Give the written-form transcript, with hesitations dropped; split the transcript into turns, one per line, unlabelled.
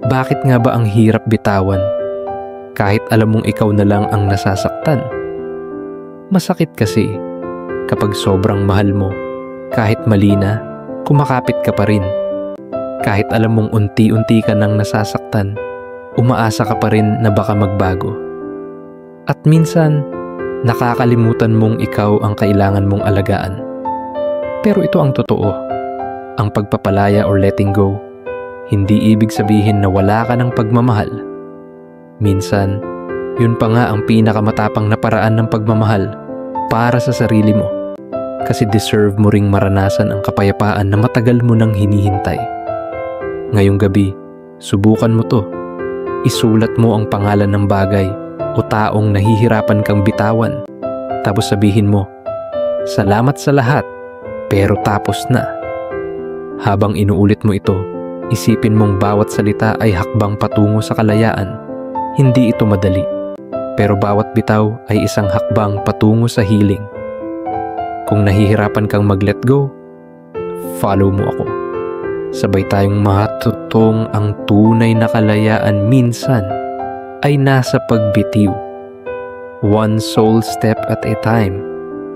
Bakit nga ba ang hirap bitawan kahit alam mong ikaw na lang ang nasasaktan? Masakit kasi kapag sobrang mahal mo, kahit mali na, kumakapit ka pa rin. Kahit alam mong unti-unti ka nang nasasaktan, umaasa ka pa rin na baka magbago. At minsan, nakakalimutan mong ikaw ang kailangan mong alagaan. Pero ito ang totoo, ang pagpapalaya or letting go, hindi ibig sabihin na wala ka ng pagmamahal. Minsan, yun pa nga ang pinakamatapang na paraan ng pagmamahal para sa sarili mo. Kasi deserve mo ring maranasan ang kapayapaan na matagal mo nang hinihintay. Ngayong gabi, subukan mo to. Isulat mo ang pangalan ng bagay o taong nahihirapan kang bitawan. Tapos sabihin mo, salamat sa lahat, pero tapos na. Habang inuulit mo ito, isipin mong bawat salita ay hakbang patungo sa kalayaan. Hindi ito madali, pero bawat bitaw ay isang hakbang patungo sa healing. Kung nahihirapan kang mag-let go, follow mo ako. Sabay tayong matutong ang tunay na kalayaan minsan ay nasa pagbitiw. One soul step at a time.